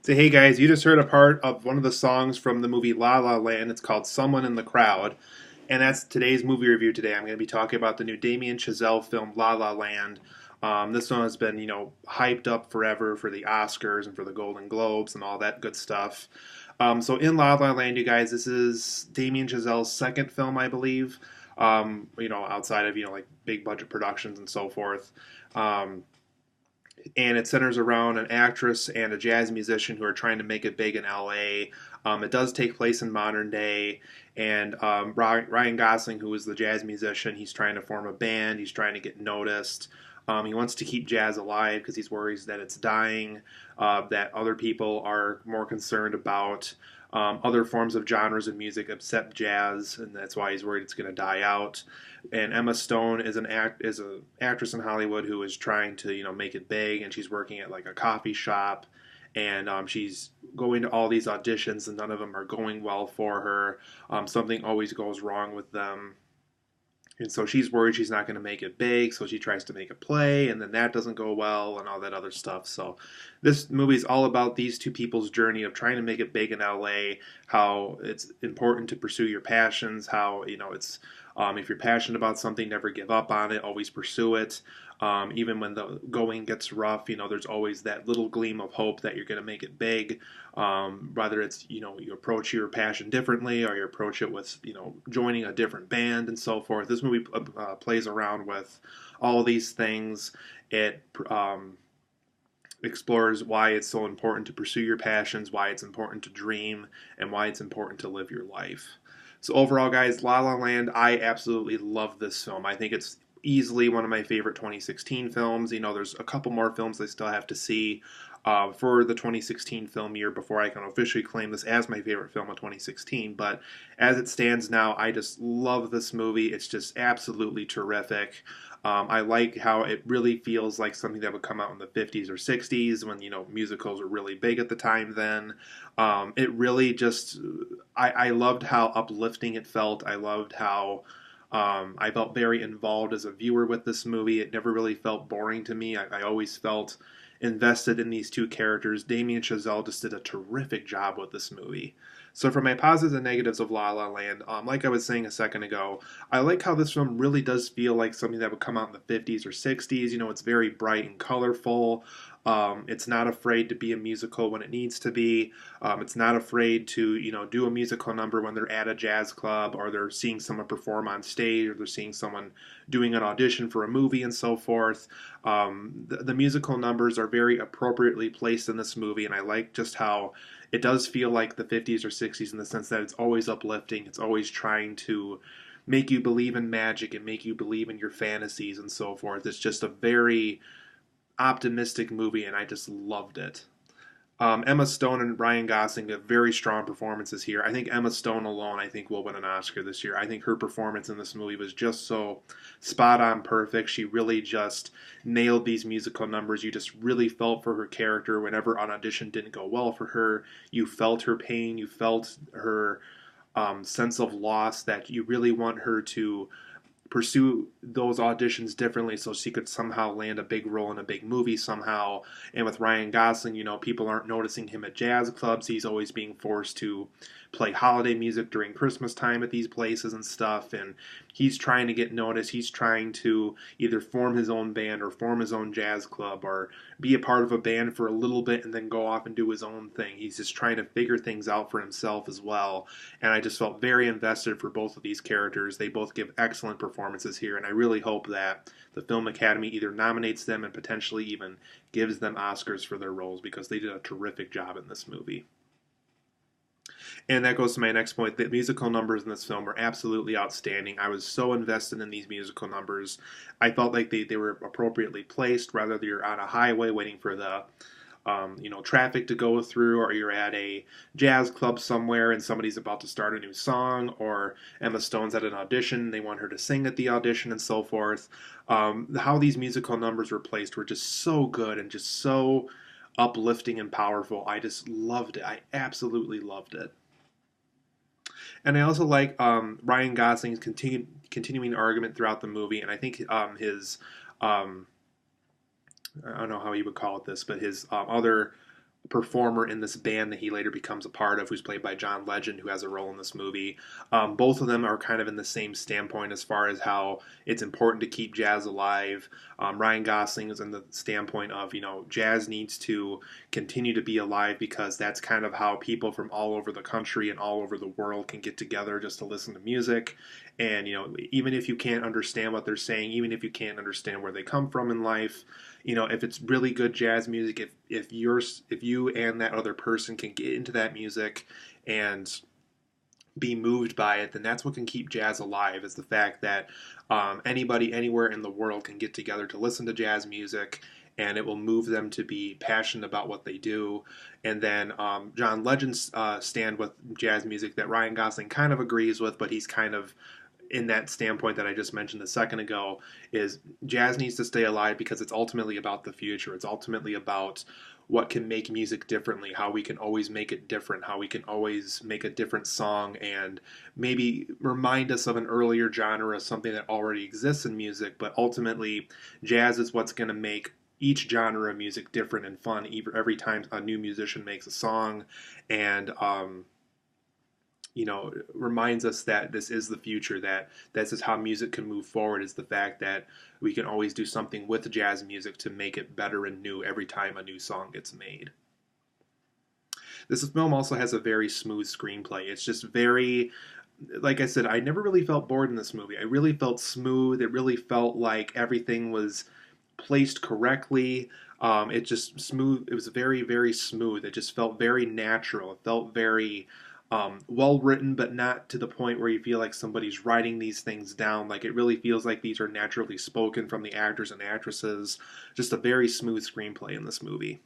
So, hey guys, you just heard a part of one of the songs from the movie La La Land. It's called Someone in the Crowd. And that's today's movie review today. I'm going to be talking about the new Damien Chazelle film La La Land. This one has been, hyped up forever for the Oscars and for the Golden Globes and all that good stuff. So in La La Land, you guys, this is Damien Chazelle's second film, I believe. Outside of like big budget productions and so forth. Um, and it centers around an actress and a jazz musician who are trying to make it big in LA. It does take place in modern day, and Ryan Gosling, who is the jazz musician, he's trying to form a band. He's trying to get noticed. He wants to keep jazz alive because he's worried that it's dying, that other people are more concerned about other forms of genres of music except jazz, and that's why he's worried it's going to die out. And Emma Stone is an actress in Hollywood who is trying to make it big, and she's working at like a coffee shop, and she's going to all these auditions, and none of them are going well for her. Something always goes wrong with them. And so she's worried she's not going to make it big, so she tries to make a play, and then that doesn't go well, and all that other stuff. So this movie is all about these two people's journey of trying to make it big in LA, how it's important to pursue your passions, how, it's if you're passionate about something, never give up on it, always pursue it. Even when the going gets rough, there's always that little gleam of hope that you're going to make it big. Whether it's you approach your passion differently, or you approach it with joining a different band and so forth. This movie plays around with all these things. It explores why it's so important to pursue your passions, why it's important to dream, and why it's important to live your life. So overall, guys, La La Land, I absolutely love this film. I think it's easily one of my favorite 2016 films. There's a couple more films I still have to see for the 2016 film year before I can officially claim this as my favorite film of 2016. But as it stands now, I just love this movie. It's just absolutely terrific. I like how it really feels like something that would come out in the 50s or 60s when musicals were really big at the time. Then it really just I loved how uplifting it felt. I loved how I felt very involved as a viewer with this movie. It never really felt boring to me. I always felt invested in these two characters. Damien Chazelle just did a terrific job with this movie. So for my positives and negatives of La La Land, like I was saying a second ago, I like how this film really does feel like something that would come out in the 50s or 60s. It's very bright and colorful. It's not afraid to be a musical when it needs to be. It's not afraid to, do a musical number when they're at a jazz club, or they're seeing someone perform on stage, or they're seeing someone doing an audition for a movie and so forth. The musical numbers are very appropriately placed in this movie, and I like just how it does feel like the 50s or 60s in the sense that it's always uplifting. It's always trying to make you believe in magic and make you believe in your fantasies and so forth. It's just a very optimistic movie, and I just loved it. Emma Stone and Ryan Gosling have very strong performances here. I think Emma Stone alone, I think, will win an Oscar this year. I think her performance in this movie was just so spot on perfect. She really just nailed these musical numbers. You just really felt for her character whenever an audition didn't go well for her. You felt her pain. You felt her sense of loss, that you really want her to pursue those auditions differently so she could somehow land a big role in a big movie somehow. And with Ryan Gosling, people aren't noticing him at jazz clubs. He's always being forced to play holiday music during Christmas time at these places and stuff. And he's trying to get noticed. He's trying to either form his own band or form his own jazz club or be a part of a band for a little bit and then go off and do his own thing. He's just trying to figure things out for himself as well. And I just felt very invested for both of these characters. They both give excellent performances here, and I really hope that the Film Academy either nominates them and potentially even gives them Oscars for their roles, because they did a terrific job in this movie. And that goes to my next point. The musical numbers in this film were absolutely outstanding. I was so invested in these musical numbers. I felt like they were appropriately placed, whether you're on a highway waiting for the traffic to go through, or you're at a jazz club somewhere and somebody's about to start a new song, or Emma Stone's at an audition, they want her to sing at the audition and so forth. How these musical numbers were placed were just so good and just so uplifting and powerful. I just loved it. I absolutely loved it. And I also like Ryan Gosling's continuing argument throughout the movie, and I think his I don't know how you would call it this, but his other performer in this band that he later becomes a part of, who's played by John Legend, who has a role in this movie. Both of them are kind of in the same standpoint as far as how it's important to keep jazz alive. Ryan Gosling is in the standpoint of, jazz needs to continue to be alive because that's kind of how people from all over the country and all over the world can get together just to listen to music. And, even if you can't understand what they're saying, even if you can't understand where they come from in life, if it's really good jazz music, if you and that other person can get into that music and be moved by it, then that's what can keep jazz alive, is the fact that anybody anywhere in the world can get together to listen to jazz music, and it will move them to be passionate about what they do. And then John Legend's stand with jazz music that Ryan Gosling kind of agrees with, but he's kind of in that standpoint that I just mentioned a second ago, is jazz needs to stay alive because it's ultimately about the future. It's ultimately about what can make music differently, how we can always make it different, how we can always make a different song and maybe remind us of an earlier genre, something that already exists in music. But ultimately, jazz is what's going to make each genre of music different and fun every time a new musician makes a song. And reminds us that this is the future, that this is how music can move forward, is the fact that we can always do something with jazz music to make it better and new every time a new song gets made. This film also has a very smooth screenplay. It's just very, like I said, I never really felt bored in this movie. I really felt smooth. It really felt like everything was placed correctly. It just smooth. It was very, very smooth. It just felt very natural. It felt very well written, but not to the point where you feel like somebody's writing these things down. Like, it really feels like these are naturally spoken from the actors and actresses. Just a very smooth screenplay in this movie.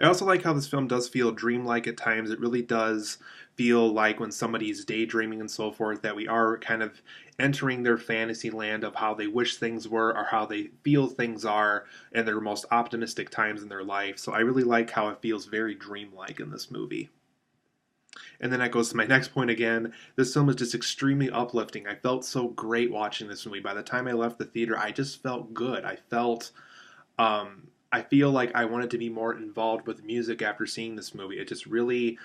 I also like how this film does feel dreamlike at times. It really does feel like when somebody's daydreaming and so forth, that we are kind of entering their fantasy land of how they wish things were or how they feel things are in their most optimistic times in their life. So I really like how it feels very dreamlike in this movie. And then that goes to my next point again. This film is just extremely uplifting. I felt so great watching this movie. By the time I left the theater, I just felt good. I feel like I wanted to be more involved with music after seeing this movie. It just really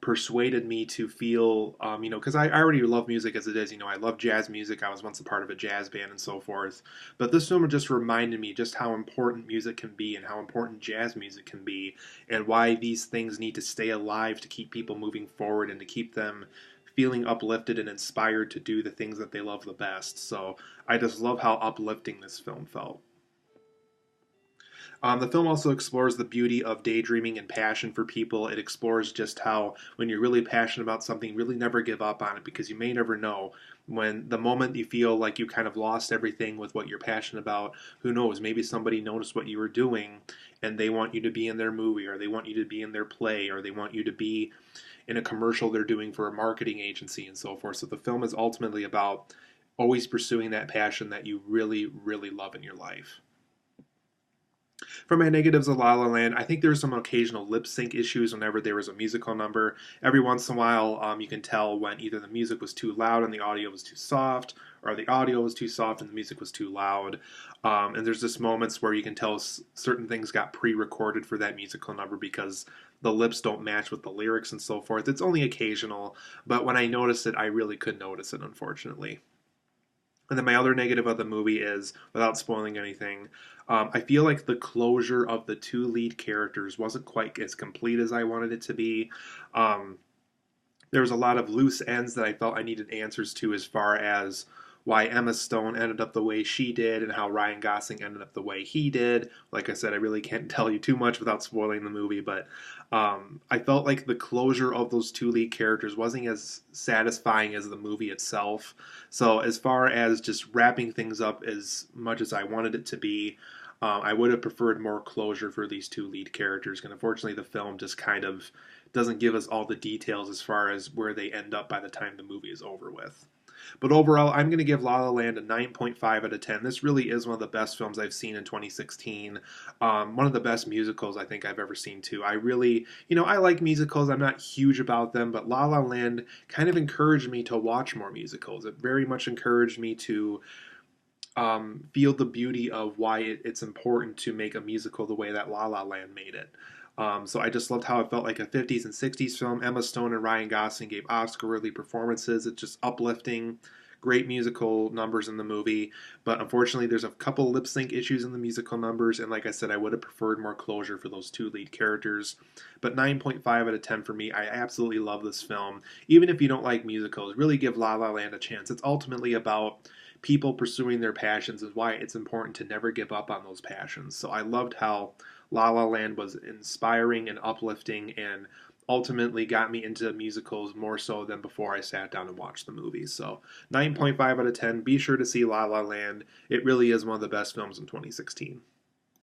persuaded me to feel, because I already love music as it is. I love jazz music. I was once a part of a jazz band and so forth. But this film just reminded me just how important music can be and how important jazz music can be, and why these things need to stay alive to keep people moving forward and to keep them feeling uplifted and inspired to do the things that they love the best. So I just love how uplifting this film felt. The film also explores the beauty of daydreaming and passion for people. It explores just how, when you're really passionate about something, really never give up on it, because you may never know when the moment you feel like you kind of lost everything with what you're passionate about. Who knows? Maybe somebody noticed what you were doing and they want you to be in their movie, or they want you to be in their play, or they want you to be in a commercial they're doing for a marketing agency and so forth. So the film is ultimately about always pursuing that passion that you really, really love in your life. For my negatives of La La Land, I think there were some occasional lip sync issues whenever there was a musical number. Every once in a while, you can tell when either the music was too loud and the audio was too soft, or the audio was too soft and the music was too loud. And there's just moments where you can tell certain things got pre-recorded for that musical number because the lips don't match with the lyrics and so forth. It's only occasional, but when I noticed it, I really could notice it, unfortunately. And then my other negative of the movie is, without spoiling anything, I feel like the closure of the two lead characters wasn't quite as complete as I wanted it to be. Um, there was a lot of loose ends that I felt I needed answers to, as far as why Emma Stone ended up the way she did and how Ryan Gosling ended up the way he did. Like I said, I really can't tell you too much without spoiling the movie, but I felt like the closure of those two lead characters wasn't as satisfying as the movie itself. So as far as just wrapping things up as much as I wanted it to be, I would have preferred more closure for these two lead characters. And unfortunately, the film just kind of doesn't give us all the details as far as where they end up by the time the movie is over with. But overall, I'm going to give La La Land a 9.5 out of 10. This really is one of the best films I've seen in 2016. One of the best musicals I think I've ever seen, too. I really, I like musicals. I'm not huge about them, but La La Land kind of encouraged me to watch more musicals. It very much encouraged me to feel the beauty of why it's important to make a musical the way that La La Land made it. So I just loved how it felt like a 50s and 60s film. Emma Stone and Ryan Gosling gave Oscar-worthy performances. It's just uplifting, great musical numbers in the movie. But unfortunately, there's a couple lip sync issues in the musical numbers. And like I said, I would have preferred more closure for those two lead characters. But 9.5 out of 10 for me. I absolutely love this film. Even if you don't like musicals, really give La La Land a chance. It's ultimately about people pursuing their passions, is why it's important to never give up on those passions. So I loved how La La Land was inspiring and uplifting and ultimately got me into musicals more so than before I sat down and watched the movie. So 9.5 out of 10. Be sure to see La La Land. It really is one of the best films in 2016.